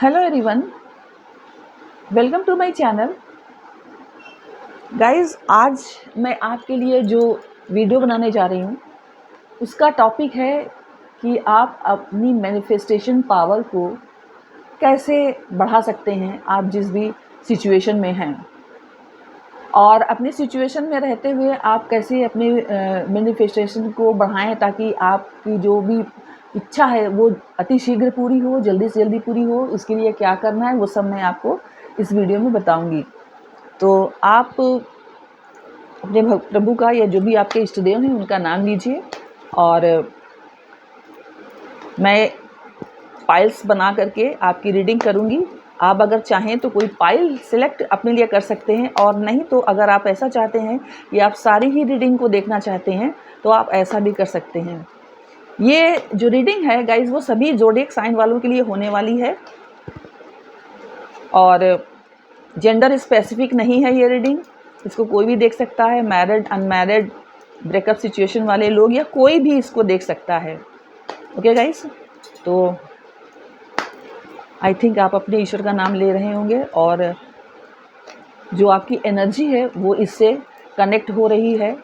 Hello everyone, welcome to my channel. Guys, आज मैं आपके लिए जो वीडियो बनाने जा रही हूँ उसका टॉपिक है कि आप अपनी मैनिफेस्टेशन पावर को कैसे बढ़ा सकते हैं आप जिस भी सिचुएशन में हैं, और अपनी सिचुएशन में रहते हुए आप कैसे अपनी मैनिफेस्टेशन को बढ़ाएं ताकि आपकी जो भी इच्छा है वो अति शीघ्र पूरी हो, जल्दी से जल्दी पूरी हो। इसके लिए क्या करना है वो सब मैं आपको इस वीडियो में बताऊंगी। तो आप अपने प्रभु का या जो भी आपके इष्ट देव हैं उनका नाम लीजिए, और मैं पाइल्स बना करके आपकी रीडिंग करूंगी। आप अगर चाहें तो कोई पाइल सिलेक्ट अपने लिए कर सकते हैं, और नहीं तो अगर आप ऐसा चाहते हैं कि आप सारी ही रीडिंग को देखना चाहते हैं तो आप ऐसा भी कर सकते हैं। ये जो रीडिंग है गाइज वो सभी ज़ोडिएक साइन वालों के लिए होने वाली है, और जेंडर स्पेसिफिक नहीं है ये रीडिंग। इसको कोई भी देख सकता है, मैरिड, अनमैरिड, ब्रेकअप सिचुएशन वाले लोग, या कोई भी इसको देख सकता है। ओके गाइस, तो आई थिंक आप अपने ईश्वर का नाम ले रहे होंगे और जो आपकी एनर्जी है वो इससे कनेक्ट हो रही है।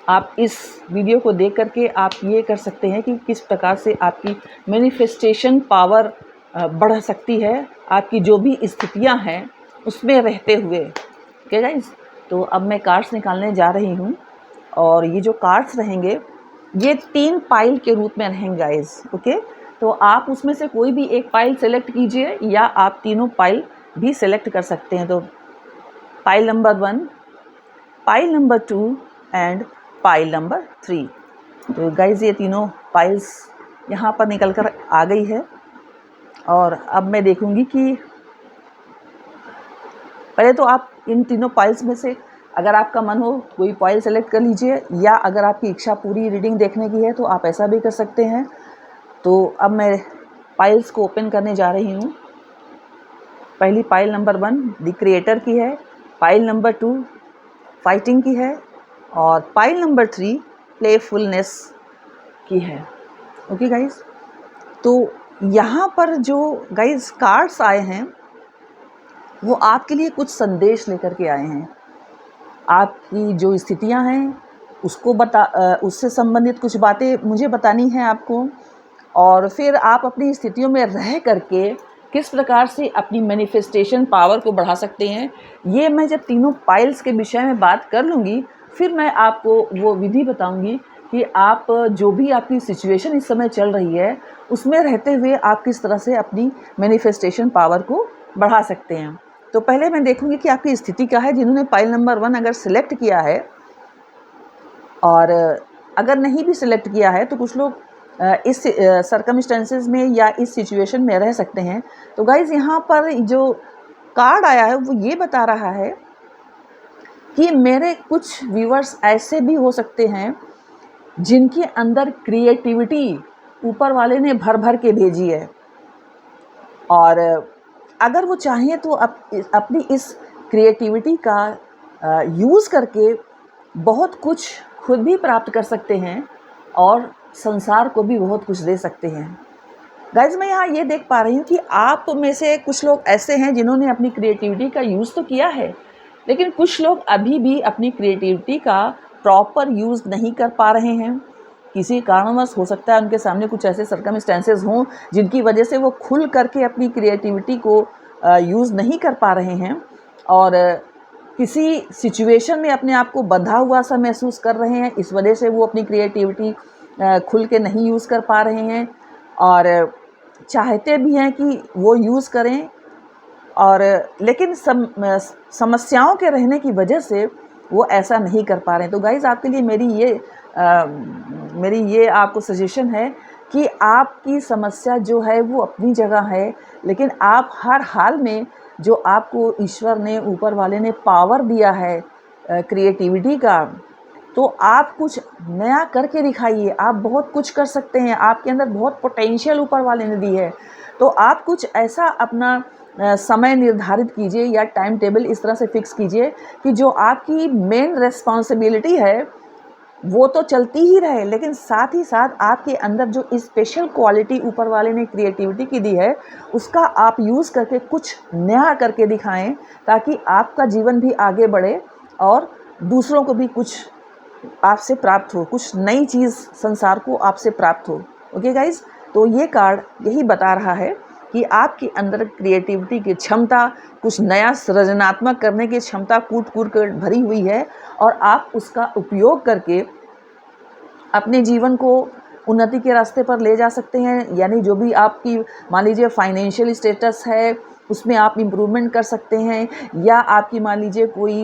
आप इस वीडियो को देख करके आप ये कर सकते हैं कि किस प्रकार से आपकी मैनिफेस्टेशन पावर बढ़ सकती है, आपकी जो भी स्थितियां हैं उसमें रहते हुए। ओके गाइस, तो अब मैं कार्ड्स निकालने जा रही हूँ, और ये जो कार्ड्स रहेंगे ये 3 पाइल के रूप में रहेंगे गाइस। ओके, तो आप उसमें से कोई भी एक पाइल सेलेक्ट कीजिए, या आप तीनों पाइल भी सेलेक्ट कर सकते हैं। तो pile number 1, pile number 2 and pile number 3। तो गाइज ये तीनों पाइल्स यहाँ पर निकल कर आ गई है, और अब मैं देखूंगी कि पहले तो आप इन तीनों पाइल्स में से अगर आपका मन हो कोई पाइल सेलेक्ट कर लीजिए, या अगर आपकी इच्छा पूरी रीडिंग देखने की है तो आप ऐसा भी कर सकते हैं। तो अब मैं पाइल्स को ओपन करने जा रही हूँ। पहली पाइल नंबर 1 द क्रिएटर की है, पाइल नंबर 2 फाइटिंग की है, और पाइल नंबर 3 प्लेफुलनेस की है। ओके गाइज, तो यहाँ पर जो गाइज कार्ड्स आए हैं वो आपके लिए कुछ संदेश लेकर के आए हैं। आपकी जो स्थितियाँ हैं उसको उससे संबंधित कुछ बातें मुझे बतानी है आपको, और फिर आप अपनी स्थितियों में रह करके किस प्रकार से अपनी मैनिफेस्टेशन पावर को बढ़ा सकते हैं। ये मैं जब तीनों पाइल्स के विषय में बात कर लूँगी फिर मैं आपको वो विधि बताऊँगी कि आप जो भी आपकी सिचुएशन इस समय चल रही है उसमें रहते हुए आप किस तरह से अपनी मैनिफेस्टेशन पावर को बढ़ा सकते हैं। तो पहले मैं देखूंगी कि आपकी स्थिति क्या है। जिन्होंने पाइल नंबर 1 अगर सिलेक्ट किया है, और अगर नहीं भी सिलेक्ट किया है तो कुछ लोग इस सर्कमस्टेंसेस में या इस सिचुएशन में रह सकते हैं। तो गाइज यहाँ पर जो कार्ड आया है वो ये बता रहा है कि मेरे कुछ व्यूअर्स ऐसे भी हो सकते हैं जिनके अंदर क्रिएटिविटी ऊपर वाले ने भर भर के भेजी है, और अगर वो चाहें तो अपनी इस क्रिएटिविटी का यूज़ करके बहुत कुछ खुद भी प्राप्त कर सकते हैं और संसार को भी बहुत कुछ दे सकते हैं। गाइज, मैं यहाँ ये देख पा रही हूँ कि आप में से कुछ लोग ऐसे हैं जिन्होंने अपनी क्रिएटिविटी का यूज़ तो किया है, लेकिन कुछ लोग अभी भी अपनी क्रिएटिविटी का प्रॉपर यूज़ नहीं कर पा रहे हैं। किसी कारणवश हो सकता है उनके सामने कुछ ऐसे सर्कमस्टेंसेस हों जिनकी वजह से वो खुल करके अपनी क्रिएटिविटी को यूज़ नहीं कर पा रहे हैं, और किसी सिचुएशन में अपने आप को बंधा हुआ सा महसूस कर रहे हैं। इस वजह से वो अपनी क्रिएटिविटी खुल के नहीं यूज़ कर पा रहे हैं, और चाहते भी हैं कि वो यूज़ करें, और लेकिन समस्याओं के रहने की वजह से वो ऐसा नहीं कर पा रहे हैं। तो गाइज़, आपके लिए मेरी ये आपको सजेशन है कि आपकी समस्या जो है वो अपनी जगह है, लेकिन आप हर हाल में जो आपको ईश्वर ने, ऊपर वाले ने पावर दिया है क्रिएटिविटी का, तो आप कुछ नया करके दिखाइए। आप बहुत कुछ कर सकते हैं, आपके अंदर बहुत पोटेंशियल ऊपर वाले ने दी है। तो आप कुछ ऐसा अपना समय निर्धारित कीजिए या टाइम टेबल इस तरह से फिक्स कीजिए कि जो आपकी मेन रिस्पॉन्सिबिलिटी है वो तो चलती ही रहे, लेकिन साथ ही साथ आपके अंदर जो स्पेशल क्वालिटी ऊपर वाले ने क्रिएटिविटी की दी है, उसका आप यूज़ करके कुछ नया करके दिखाएं, ताकि आपका जीवन भी आगे बढ़े और दूसरों को भी कुछ आपसे प्राप्त हो, कुछ नई चीज़ संसार को आपसे प्राप्त हो। ओके गाइज, तो ये कार्ड यही बता रहा है कि आपके अंदर क्रिएटिविटी की क्षमता, कुछ नया सृजनात्मक करने की क्षमता कूट कूट कर भरी हुई है, और आप उसका उपयोग करके अपने जीवन को उन्नति के रास्ते पर ले जा सकते हैं। यानी जो भी आपकी मान लीजिए फाइनेंशियल स्टेटस है, उसमें आप इम्प्रूवमेंट कर सकते हैं, या आपकी मान लीजिए कोई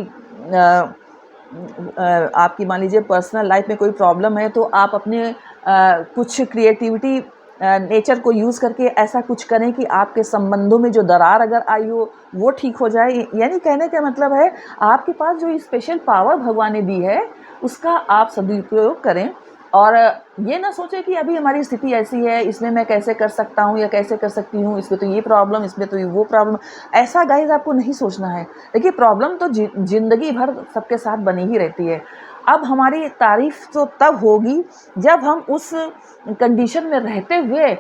आपकी मान लीजिए पर्सनल लाइफ में कोई प्रॉब्लम है, तो आप अपने कुछ क्रिएटिविटी नेचर को यूज़ करके ऐसा कुछ करें कि आपके संबंधों में जो दरार अगर आई हो वो ठीक हो जाए। यानी कहने का मतलब है, आपके पास जो स्पेशल पावर भगवान ने दी है उसका आप सदुपयोग करें, और ये ना सोचें कि अभी हमारी स्थिति ऐसी है, इसमें मैं कैसे कर सकता हूँ या कैसे कर सकती हूँ, इसमें तो ये प्रॉब्लम, इसमें तो वो प्रॉब्लम। ऐसा गाइज आपको नहीं सोचना है। देखिए, प्रॉब्लम तो ज़िंदगी भर सबके साथ बनी ही रहती है। अब हमारी तारीफ तो तब होगी जब हम उस कंडीशन में रहते हुए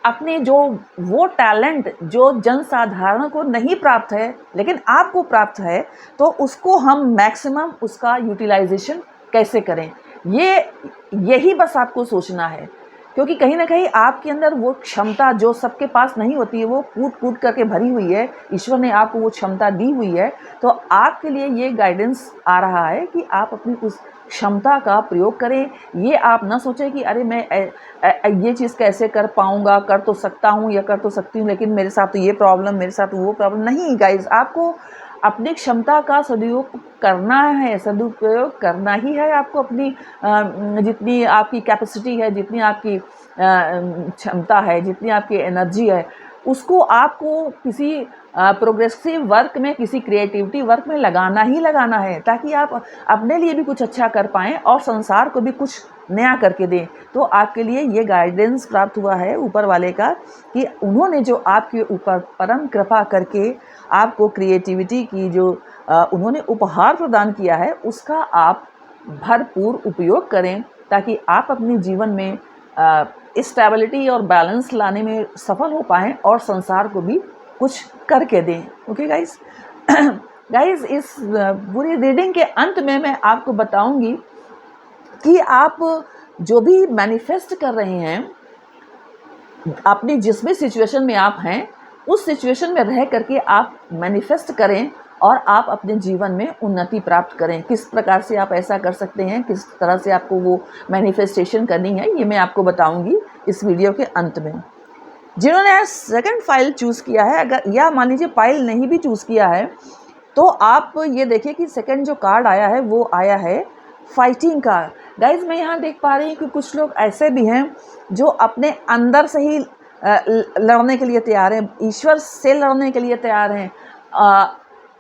अपने जो वो टैलेंट जो जनसाधारण को नहीं प्राप्त है लेकिन आपको प्राप्त है, तो उसको हम मैक्सिमम उसका यूटिलाइजेशन कैसे करें, यही बस आपको सोचना है। क्योंकि कहीं ना कहीं आपके अंदर वो क्षमता जो सबके पास नहीं होती है, वो कूट कूट करके भरी हुई है। ईश्वर ने आपको वो क्षमता दी हुई है, तो आपके लिए ये गाइडेंस आ रहा है कि आप अपनी उस क्षमता का प्रयोग करें। ये आप ना सोचें कि अरे मैं ये चीज़ कैसे कर पाऊँगा, कर तो सकता हूँ या कर तो सकती हूँ, लेकिन मेरे साथ तो ये प्रॉब्लम, मेरे साथ वो प्रॉब्लम। नहीं गाइज, आपको अपनी क्षमता का सदुपयोग करना है, सदुपयोग करना ही है आपको। अपनी जितनी आपकी कैपेसिटी है, जितनी आपकी क्षमता है, जितनी आपकी एनर्जी है, उसको आपको किसी प्रोग्रेसिव वर्क में, किसी क्रिएटिविटी वर्क में लगाना ही लगाना है, ताकि आप अपने लिए भी कुछ अच्छा कर पाएँ और संसार को भी कुछ नया करके दें। तो आपके लिए ये गाइडेंस प्राप्त हुआ है ऊपर वाले का, कि उन्होंने जो आपके ऊपर परम कृपा करके आपको क्रिएटिविटी की जो उन्होंने उपहार प्रदान किया है, उसका आप भरपूर उपयोग करें, ताकि आप अपने जीवन में स्टेबिलिटी और बैलेंस लाने में सफल हो पाएँ और संसार को भी कुछ करके दें। ओके गाइज, गाइज इस पूरी रीडिंग के अंत में मैं आपको बताऊंगी कि आप जो भी मैनिफेस्ट कर रहे हैं, अपनी जिस भी सिचुएशन में आप हैं, उस सिचुएशन में रह करके आप मैनिफेस्ट करें और आप अपने जीवन में उन्नति प्राप्त करें। किस प्रकार से आप ऐसा कर सकते हैं, किस तरह से आपको वो मैनिफेस्टेशन करनी है, ये मैं आपको बताऊंगी इस वीडियो के अंत में। जिन्होंने सेकंड फाइल चूज़ किया है, अगर या मान लीजिए फाइल नहीं भी चूज़ किया है, तो आप ये देखिए कि सेकंड जो कार्ड आया है वो आया है फाइटिंग का। गाइज, मैं यहाँ देख पा रही हूँ कि कुछ लोग ऐसे भी हैं जो अपने अंदर से ही लड़ने के लिए तैयार हैं, ईश्वर से लड़ने के लिए तैयार हैं।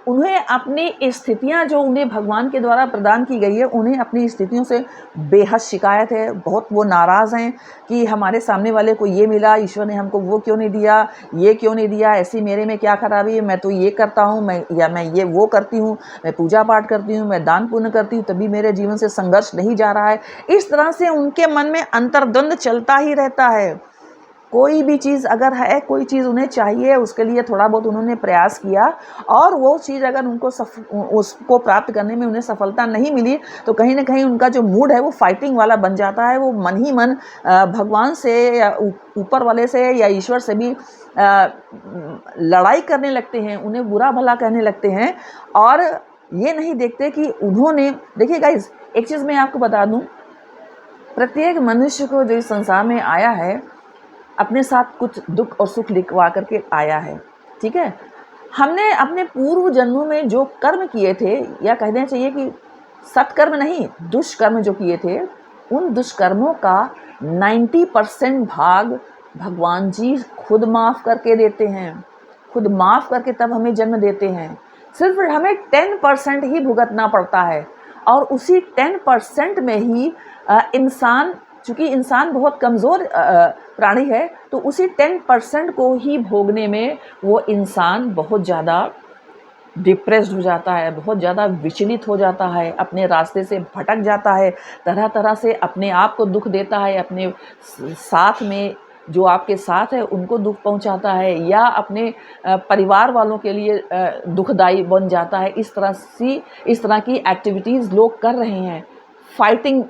उन्हें अपनी स्थितियाँ जो उन्हें भगवान के द्वारा प्रदान की गई है, उन्हें अपनी स्थितियों से बेहद शिकायत है। बहुत वो नाराज़ हैं कि हमारे सामने वाले को ये मिला, ईश्वर ने हमको वो क्यों नहीं दिया, ये क्यों नहीं दिया, ऐसी मेरे में क्या खराबी है, मैं तो ये करता हूँ, मैं ये वो करती हूँ, मैं पूजा पाठ करती हूँ, मैं दान पुण्य करती हूँ, तभी मेरे जीवन से संघर्ष नहीं जा रहा है। इस तरह से उनके मन में अंतर्द्वंद चलता ही रहता है। कोई भी चीज़ अगर है, कोई चीज़ उन्हें चाहिए, उसके लिए थोड़ा बहुत उन्होंने प्रयास किया और वो चीज़ अगर उनको उसको प्राप्त करने में उन्हें सफलता नहीं मिली, तो कहीं ना कहीं उनका जो मूड है वो फाइटिंग वाला बन जाता है। वो मन ही मन भगवान से या ऊपर वाले से या ईश्वर से भी लड़ाई करने लगते हैं, उन्हें बुरा भला कहने लगते हैं, और ये नहीं देखते कि उन्होंने, देखिए गाइज, एक चीज़ मैं आपको बता दूँ, प्रत्येक मनुष्य को जो इस संसार में आया है, अपने साथ कुछ दुख और सुख लिखवा करके आया है। ठीक है, हमने अपने पूर्व जन्मों में जो कर्म किए थे, या कहना चाहिए कि सत्कर्म नहीं, दुष्कर्म जो किए थे, उन दुष्कर्मों का 90% भाग भगवान जी खुद माफ़ करके देते हैं। खुद माफ़ करके तब हमें जन्म देते हैं। सिर्फ हमें 10% ही भुगतना पड़ता है, और उसी 10% में ही इंसान, चूँकि इंसान बहुत कमज़ोर प्राणी है, तो उसी 10% को ही भोगने में वो इंसान बहुत ज़्यादा डिप्रेस्ड हो जाता है, बहुत ज़्यादा विचलित हो जाता है, अपने रास्ते से भटक जाता है, तरह तरह से अपने आप को दुख देता है, अपने साथ में जो आपके साथ है उनको दुख पहुंचाता है, या अपने परिवार वालों के लिए दुखदाई बन जाता है। इस तरह की एक्टिविटीज़ लोग कर रहे हैं फाइटिंग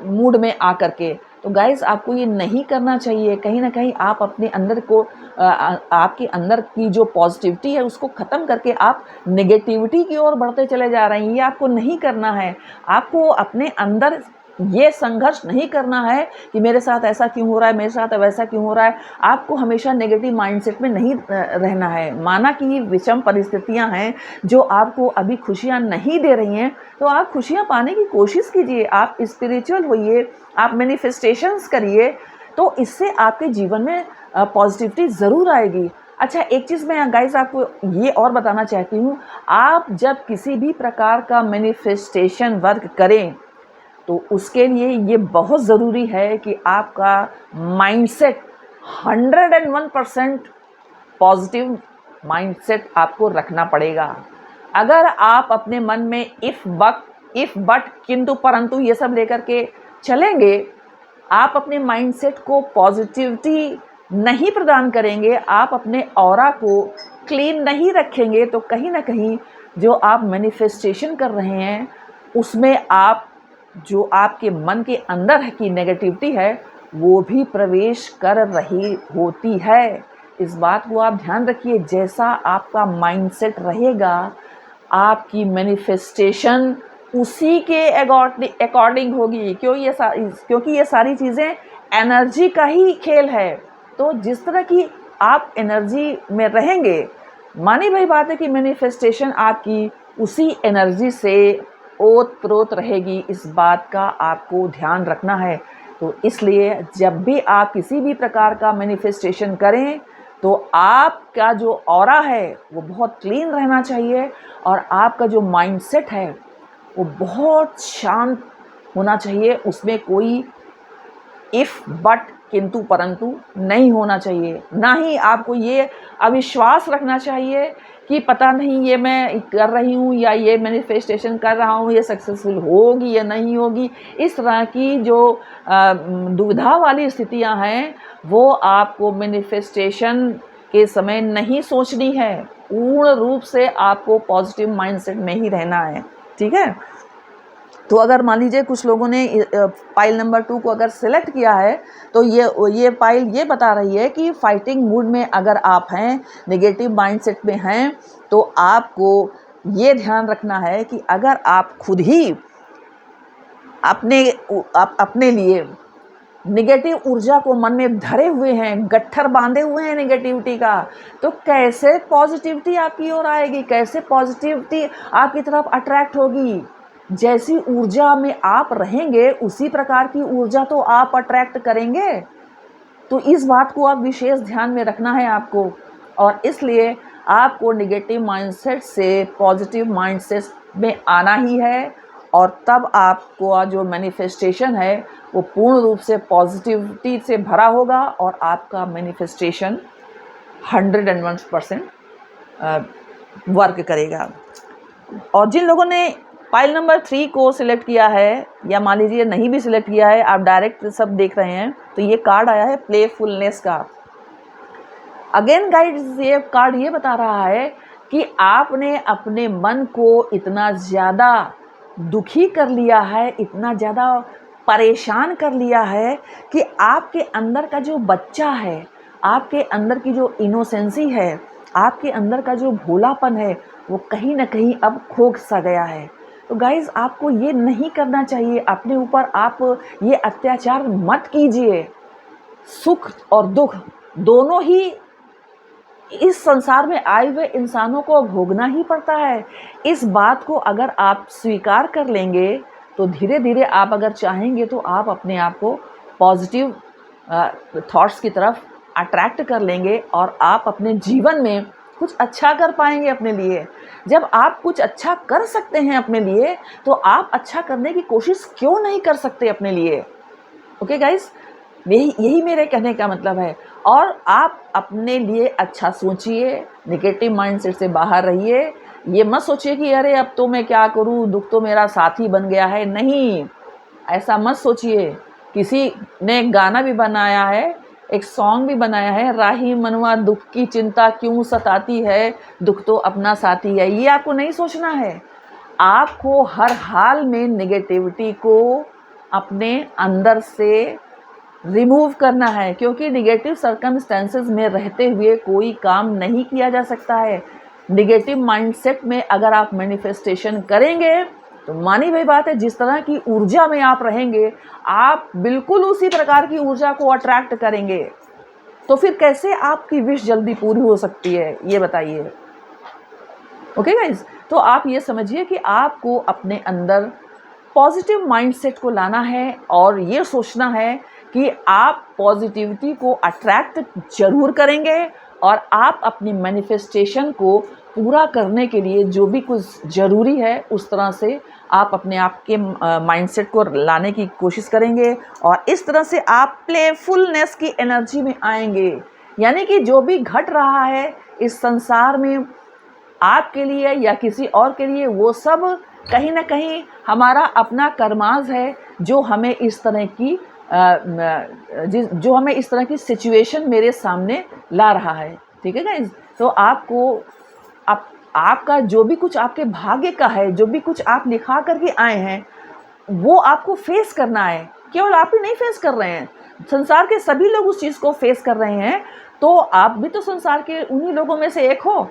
मूड में आकर के। तो गाइज़ आपको ये नहीं करना चाहिए। कहीं ना कहीं आप अपने अंदर को आपके अंदर की जो पॉजिटिविटी है उसको ख़त्म करके आप नेगेटिविटी की ओर बढ़ते चले जा रहे हैं। ये आपको नहीं करना है। आपको अपने अंदर ये संघर्ष नहीं करना है कि मेरे साथ ऐसा क्यों हो रहा है, मेरे साथ वैसा क्यों हो रहा है। आपको हमेशा नेगेटिव माइंडसेट में नहीं रहना है। माना कि विषम परिस्थितियां हैं जो आपको अभी खुशियां नहीं दे रही हैं, तो आप खुशियां पाने की कोशिश कीजिए, आप स्पिरिचुअल होइए, आप मैनिफेस्टेशंस करिए, तो इससे आपके जीवन में पॉजिटिविटी ज़रूर आएगी। अच्छा, एक चीज़ मैं गाइस आपको ये और बताना चाहती हूँ, आप जब किसी भी प्रकार का मैनिफेस्टेशन वर्क करें तो उसके लिए ये बहुत ज़रूरी है कि आपका माइंडसेट 101% पॉजिटिव माइंडसेट आपको रखना पड़ेगा। अगर आप अपने मन में इफ़ बट किंतु परंतु ये सब लेकर के चलेंगे, आप अपने माइंडसेट को पॉजिटिविटी नहीं प्रदान करेंगे, आप अपने ऑरा को क्लीन नहीं रखेंगे, तो कहीं ना कहीं जो आप मैनिफेस्टेशन कर रहे हैं उसमें आप जो आपके मन के अंदर की नेगेटिविटी है वो भी प्रवेश कर रही होती है। इस बात को आप ध्यान रखिए। जैसा आपका माइंडसेट रहेगा, आपकी मैनिफेस्टेशन उसी के अकॉर्डिंग होगी। क्योंकि ये सारी चीज़ें एनर्जी का ही खेल है। तो जिस तरह की आप एनर्जी में रहेंगे, मानी भाई बात है कि मैनिफेस्टेशन आपकी उसी एनर्जी से ओत प्रोत रहेगी। इस बात का आपको ध्यान रखना है। तो इसलिए जब भी आप किसी भी प्रकार का मैनिफेस्टेशन करें तो आपका जो ऑरा है वो बहुत क्लीन रहना चाहिए, और आपका जो माइंडसेट है वो बहुत शांत होना चाहिए। उसमें कोई इफ़ बट किंतु परंतु नहीं होना चाहिए। ना ही आपको ये अविश्वास रखना चाहिए कि पता नहीं ये मैं कर रही हूँ या ये मैनिफेस्टेशन कर रहा हूँ ये सक्सेसफुल होगी या नहीं होगी। इस तरह की जो दुविधा वाली स्थितियाँ हैं वो आपको मैनिफेस्टेशन के समय नहीं सोचनी है। पूर्ण रूप से आपको पॉजिटिव माइंडसेट में ही रहना है। ठीक है। तो अगर मान लीजिए कुछ लोगों ने पाइल नंबर 2 को अगर सिलेक्ट किया है, तो ये पाइल ये बता रही है कि फाइटिंग मूड में अगर आप हैं, नेगेटिव माइंडसेट में हैं, तो आपको ये ध्यान रखना है कि अगर आप खुद ही अपने लिए नेगेटिव ऊर्जा को मन में धरे हुए हैं, गट्ठर बांधे हुए हैं नेगेटिविटी का, तो कैसे पॉजिटिविटी आपकी ओर आएगी, कैसे पॉजिटिविटी आपकी तरफ अट्रैक्ट होगी। जैसी ऊर्जा में आप रहेंगे उसी प्रकार की ऊर्जा तो आप अट्रैक्ट करेंगे। तो इस बात को आप विशेष ध्यान में रखना है आपको, और इसलिए आपको नेगेटिव माइंडसेट से पॉजिटिव माइंडसेट में आना ही है, और तब आपको जो मैनिफेस्टेशन है वो पूर्ण रूप से पॉजिटिविटी से भरा होगा, और आपका मैनिफेस्टेशन 101% वर्क करेगा। और जिन लोगों ने पाइल नंबर 3 को सिलेक्ट किया है, या मान लीजिए नहीं भी सिलेक्ट किया है, आप डायरेक्ट सब देख रहे हैं, तो ये कार्ड आया है प्लेफुलनेस का। अगेन गाइड्स, ये कार्ड ये बता रहा है कि आपने अपने मन को इतना ज़्यादा दुखी कर लिया है, इतना ज़्यादा परेशान कर लिया है कि आपके अंदर का जो बच्चा है, आपके अंदर की जो इनोसेंसी है, आपके अंदर का जो भोलापन है, वो कहीं ना कहीं अब खो सा गया है। तो गाइज़, आपको ये नहीं करना चाहिए। अपने ऊपर आप ये अत्याचार मत कीजिए। सुख और दुख दोनों ही इस संसार में आए हुए इंसानों को भोगना ही पड़ता है। इस बात को अगर आप स्वीकार कर लेंगे तो धीरे धीरे आप अगर चाहेंगे तो आप अपने आप को पॉजिटिव थॉट्स की तरफ अट्रैक्ट कर लेंगे, और आप अपने जीवन में कुछ अच्छा कर पाएंगे अपने लिए। जब आप कुछ अच्छा कर सकते हैं अपने लिए, तो आप अच्छा करने की कोशिश क्यों नहीं कर सकते अपने लिए। ओके गाइस, यही मेरे कहने का मतलब है। और आप अपने लिए अच्छा सोचिए, नेगेटिव माइंडसेट से बाहर रहिए, ये मत सोचिए कि अरे अब तो मैं क्या करूँ, दुख तो मेरा साथी बन गया है। नहीं, ऐसा मत सोचिए। किसी ने एक गाना भी बनाया है, एक सॉन्ग भी बनाया है, राही मनवा दुख की चिंता क्यों सताती है, दुख तो अपना साथी है। ये आपको नहीं सोचना है। आपको हर हाल में नेगेटिविटी को अपने अंदर से रिमूव करना है, क्योंकि निगेटिव सर्कमस्टेंसेस में रहते हुए कोई काम नहीं किया जा सकता है। निगेटिव माइंडसेट में अगर आप मैनिफेस्टेशन करेंगे तो मानी भाई बात है, जिस तरह की ऊर्जा में आप रहेंगे, आप बिल्कुल उसी प्रकार की ऊर्जा को अट्रैक्ट करेंगे। तो फिर कैसे आपकी विश जल्दी पूरी हो सकती है, ये बताइए। ओके गाइज, तो आप ये समझिए कि आपको अपने अंदर पॉजिटिव माइंडसेट को लाना है और ये सोचना है कि आप पॉजिटिविटी को अट्रैक्ट जरूर करेंगे, और आप अपनी मैनिफेस्टेशन को पूरा करने के लिए जो भी कुछ ज़रूरी है उस तरह से आप अपने आप के माइंडसेट को लाने की कोशिश करेंगे, और इस तरह से आप प्लेफुलनेस की एनर्जी में आएंगे। यानी कि जो भी घट रहा है इस संसार में आपके लिए या किसी और के लिए, वो सब कहीं ना कहीं हमारा अपना कर्माज है जो हमें इस तरह की जो हमें इस तरह की सिचुएशन मेरे सामने ला रहा है। ठीक है गाइज, तो आपको आपका जो भी कुछ आपके भाग्य का है, जो भी कुछ आप लिखा करके आए हैं, वो आपको फेस करना है। केवल आप ही नहीं फेस कर रहे हैं, संसार के सभी लोग उस चीज़ को फेस कर रहे हैं, तो आप भी तो संसार के उन्हीं लोगों में से एक हो।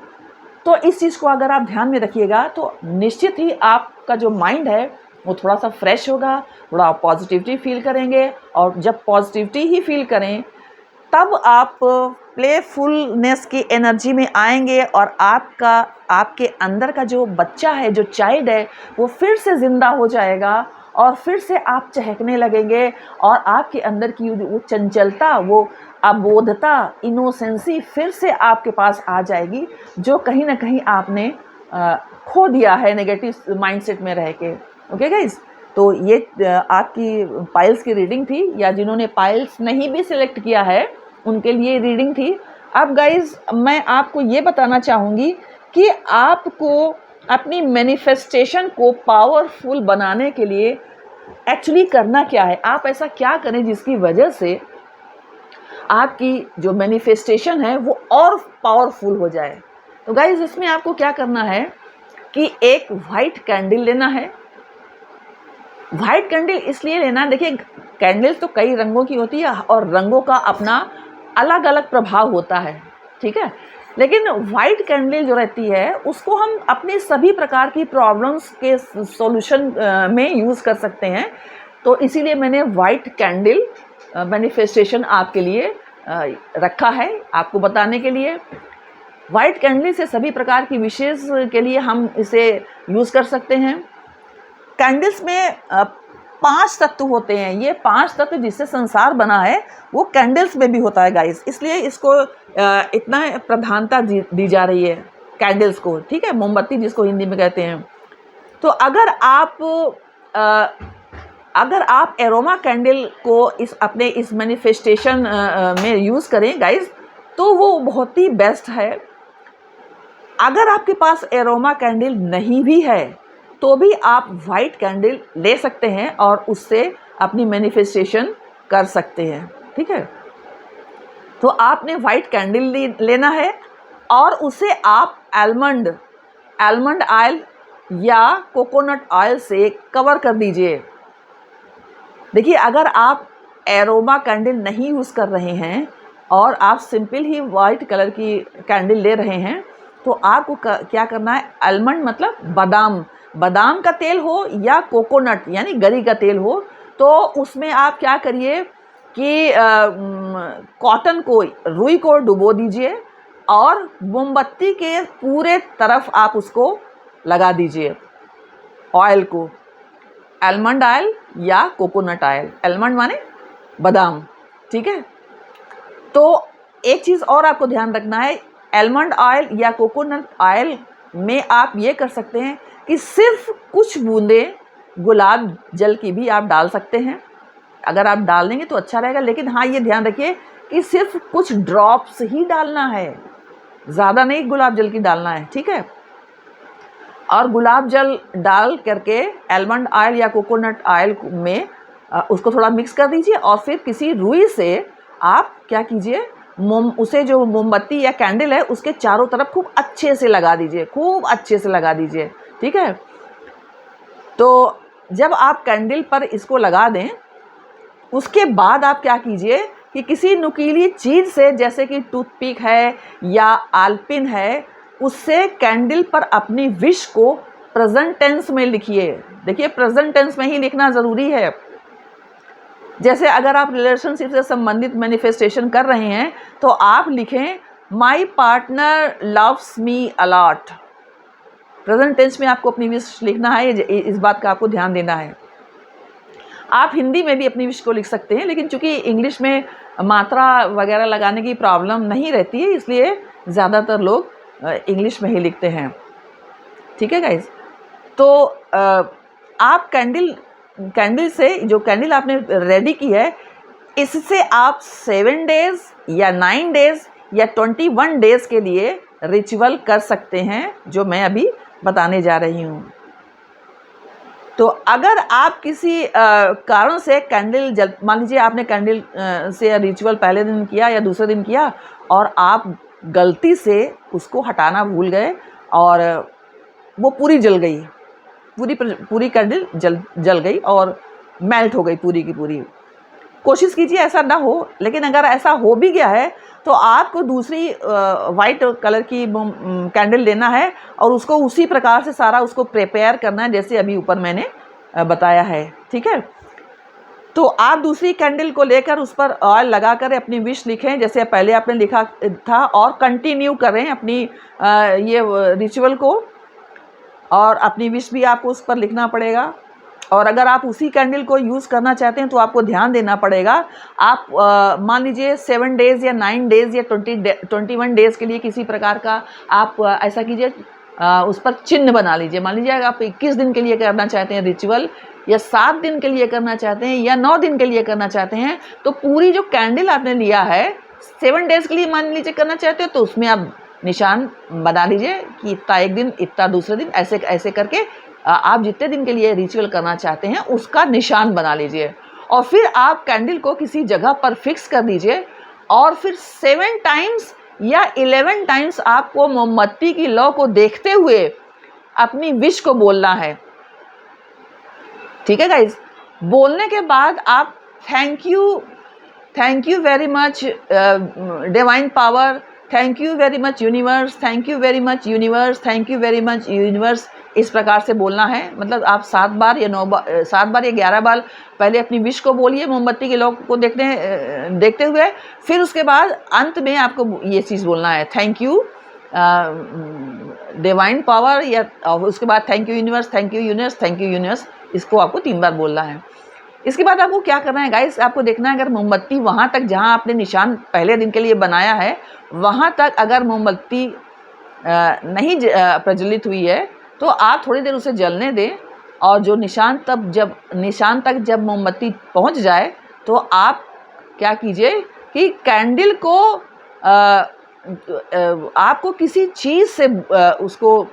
तो इस चीज़ को अगर आप ध्यान में रखिएगा तो निश्चित ही आपका जो माइंड है वो थोड़ा सा फ्रेश होगा, थोड़ा पॉजिटिविटी फील करेंगे, और जब पॉजिटिविटी ही फील करें तब आप प्लेफुलनेस की एनर्जी में आएंगे, और आपके अंदर का जो बच्चा है, जो चाइल्ड है, वो फिर से ज़िंदा हो जाएगा, और फिर से आप चहकने लगेंगे, और आपके अंदर की वो चंचलता, वो अबोधता, इनोसेंसी फिर से आपके पास आ जाएगी, जो कहीं ना कहीं आपने खो दिया है नेगेटिव माइंडसेट में रह के। ओके गाइज, तो ये आपकी पाइल्स की रीडिंग थी, या जिन्होंने पाइल्स नहीं भी सिलेक्ट किया है उनके लिए रीडिंग थी। अब गाइज, मैं आपको ये बताना चाहूँगी कि आपको अपनी मैनिफेस्टेशन को पावरफुल बनाने के लिए एक्चुअली करना क्या है। आप ऐसा क्या करें जिसकी वजह से आपकी जो मैनिफेस्टेशन है वो और पावरफुल हो जाए। तो गाइज, इसमें आपको क्या करना है कि एक वाइट कैंडल लेना है। वाइट कैंडल इसलिए लेना, देखिए कैंडल्स तो कई रंगों की होती है और रंगों का अपना अलग अलग प्रभाव होता है, ठीक है। लेकिन वाइट कैंडल जो रहती है उसको हम अपने सभी प्रकार की प्रॉब्लम्स के सॉल्यूशन में यूज़ कर सकते हैं। तो इसीलिए मैंने वाइट कैंडल मैनिफेस्टेशन आपके लिए रखा है, आपको बताने के लिए। वाइट कैंडल से सभी प्रकार की विशेष के लिए हम इसे यूज़ कर सकते हैं। कैंडल्स में 5 तत्व होते हैं। ये 5 तत्व जिससे संसार बना है वो कैंडल्स में भी होता है गाइस, इसलिए इसको इतना प्रधानता दी जा रही है कैंडल्स को, ठीक है, मोमबत्ती जिसको हिंदी में कहते हैं। तो अगर आप एरोमा कैंडल को अपने इस मैनिफेस्टेशन में यूज़ करें गाइस, तो वो बहुत ही बेस्ट है। अगर आपके पास एरोमा कैंडल नहीं भी है तो भी आप वाइट कैंडल ले सकते हैं और उससे अपनी मैनिफेस्टेशन कर सकते हैं, ठीक है। तो आपने वाइट कैंडल लेना है और उसे आप आलमंड ऑयल या कोकोनट ऑयल से कवर कर दीजिए। देखिए, अगर आप एरोमा कैंडल नहीं यूज़ कर रहे हैं और आप सिंपल ही वाइट कलर की कैंडल ले रहे हैं, तो आपको क्या करना है, आलमंड मतलब बादाम का तेल हो या कोकोनट यानी गरी का तेल हो, तो उसमें आप क्या करिए कि कॉटन को, रुई को डुबो दीजिए और मोमबत्ती के पूरे तरफ आप उसको लगा दीजिए ऑयल को, आलमंड ऑयल या कोकोनट ऑयल। आलमंड माने बादाम, ठीक है। तो एक चीज़ और आपको ध्यान रखना है, आलमंड ऑयल या कोकोनट ऑयल में आप ये कर सकते हैं कि सिर्फ कुछ बूंदें गुलाब जल की भी आप डाल सकते हैं। अगर आप डाल देंगे तो अच्छा रहेगा, लेकिन हाँ ये ध्यान रखिए कि सिर्फ कुछ ड्रॉप्स ही डालना है, ज़्यादा नहीं गुलाब जल की डालना है, ठीक है। और गुलाब जल डाल करके आलमंड ऑयल या कोकोनट ऑयल में उसको थोड़ा मिक्स कर दीजिए और फिर किसी रुई से आप क्या कीजिए, उसे जो मोमबत्ती या कैंडल है उसके चारों तरफ खूब अच्छे से लगा दीजिए, खूब अच्छे से लगा दीजिए। ठीक है, तो जब आप कैंडल पर इसको लगा दें, उसके बाद आप क्या कीजिए कि किसी नुकीली चीज़ से, जैसे कि टूथपिक है या आलपिन है, उससे कैंडल पर अपनी विश को प्रेजेंट टेंस में लिखिए। देखिए, प्रेजेंट टेंस में ही लिखना ज़रूरी है। जैसे अगर आप रिलेशनशिप से संबंधित मैनिफेस्टेशन कर रहे हैं तो आप लिखें my partner loves me a lot. Present tense में आपको अपनी विश लिखना है, इस बात का आपको ध्यान देना है। आप हिंदी में भी अपनी विश को लिख सकते हैं, लेकिन चूंकि इंग्लिश में मात्रा वगैरह लगाने की प्रॉब्लम नहीं रहती है, इसलिए ज़्यादातर लोग इंग्लिश में ही लिखते हैं। ठीक है गाइज, तो आप कैंडल से, जो कैंडल आपने रेडी की है, इससे आप 7 डेज़ या 9 डेज़ या 21 डेज़ के लिए रिचुअल कर सकते हैं, जो मैं अभी बताने जा रही हूँ। तो अगर आप किसी कारण से कैंडल मान लीजिए आपने कैंडल से रिचुअल पहले दिन किया या दूसरे दिन किया और आप गलती से उसको हटाना भूल गए और वो पूरी जल गई, पूरी कैंडल जल गई और मेल्ट हो गई पूरी की पूरी। कोशिश कीजिए ऐसा ना हो, लेकिन अगर ऐसा हो भी गया है तो आपको दूसरी वाइट कलर की कैंडल लेना है और उसको उसी प्रकार से सारा उसको प्रिपेयर करना है जैसे अभी ऊपर मैंने बताया है। ठीक है, तो आप दूसरी कैंडल को लेकर उस पर ऑयल लगाकर अपनी विश लिखें जैसे पहले आपने लिखा था, और कंटिन्यू करें अपनी ये रिचुअल को, और अपनी विश भी आपको उस पर लिखना पड़ेगा। और अगर आप उसी कैंडल को यूज़ करना चाहते हैं तो आपको ध्यान देना पड़ेगा। आप मान लीजिए 7 डेज़ या 9 डेज़ या 21 डेज़ के लिए किसी प्रकार का आप ऐसा कीजिए, उस पर चिन्ह बना लीजिए। मान लीजिए अगर आप 21 दिन के लिए करना चाहते हैं रिचुअल, या 7 दिन के लिए करना चाहते हैं, या 9 दिन के लिए करना चाहते हैं, तो पूरी जो कैंडल आपने लिया है 7 डेज़ के लिए मान लीजिए करना चाहते हो, तो उसमें आप निशान बना लीजिए कि इतना एक दिन, इतना दूसरे दिन, ऐसे ऐसे करके आप जितने दिन के लिए रिचुअल करना चाहते हैं उसका निशान बना लीजिए। और फिर आप कैंडल को किसी जगह पर फिक्स कर दीजिए और फिर 7 टाइम्स या 11 टाइम्स आपको मोमबत्ती की लौ को देखते हुए अपनी विश को बोलना है। ठीक है गाइज, बोलने के बाद आप thank you very much divine power, thank you very much universe, thank you very much universe, thank you very much universe, इस प्रकार से बोलना है। मतलब आप 7 बार या 11 बार पहले अपनी विश को बोलिए मोमबत्ती के लोग को देखते हुए, फिर उसके बाद अंत में आपको ये चीज़ बोलना है थैंक यू डिवाइन पावर, या उसके बाद thank you universe, thank you universe, thank you universe, इसको आपको 3 बार बोलना है। इसके बाद आपको क्या करना है गाइस, आपको देखना है अगर मोमबत्ती वहाँ तक जहाँ आपने निशान पहले दिन के लिए बनाया है वहाँ तक अगर मोमबत्ती नहीं प्रज्वलित हुई है तो आप थोड़ी देर उसे जलने दें, और जो निशान तक जब मोमबत्ती पहुँच जाए तो आप क्या कीजिए कि कैंडल को आपको किसी चीज़ से उसको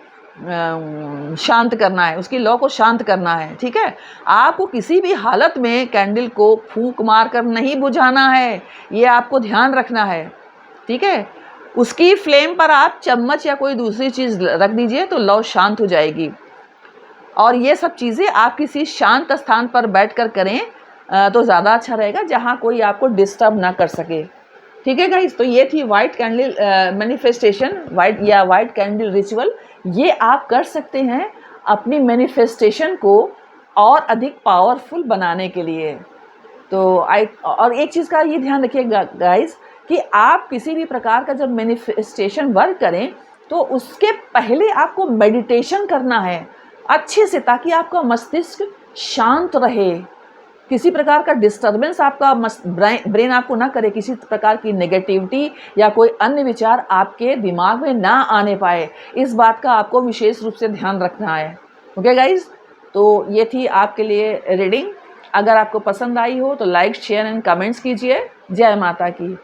शांत करना है, उसकी लौ को शांत करना है। ठीक है, आपको किसी भी हालत में कैंडल को फूंक मार कर नहीं बुझाना है, ये आपको ध्यान रखना है। ठीक है, उसकी फ्लेम पर आप चम्मच या कोई दूसरी चीज़ रख दीजिए तो लौ शांत हो जाएगी। और ये सब चीज़ें आप किसी शांत स्थान पर बैठकर करें तो ज़्यादा अच्छा रहेगा, जहाँ कोई आपको डिस्टर्ब ना कर सके। ठीक है गाइस, तो ये थी white candle manifestation, white candle ritual. ये आप कर सकते हैं अपनी मैनिफेस्टेशन को और अधिक पावरफुल बनाने के लिए। तो और एक चीज़ का ये ध्यान रखिएगा गाइस कि आप किसी भी प्रकार का जब मैनिफेस्टेशन वर्क करें तो उसके पहले आपको मेडिटेशन करना है अच्छे से, ताकि आपका मस्तिष्क शांत रहे, किसी प्रकार का डिस्टर्बेंस आपका ब्रेन आपको ना करे, किसी प्रकार की नेगेटिविटी या कोई अन्य विचार आपके दिमाग में ना आने पाए, इस बात का आपको विशेष रूप से ध्यान रखना है। ओके गाइज, तो ये थी आपके लिए रीडिंग। अगर आपको पसंद आई हो तो लाइक, शेयर एंड कमेंट्स कीजिए। जय माता की।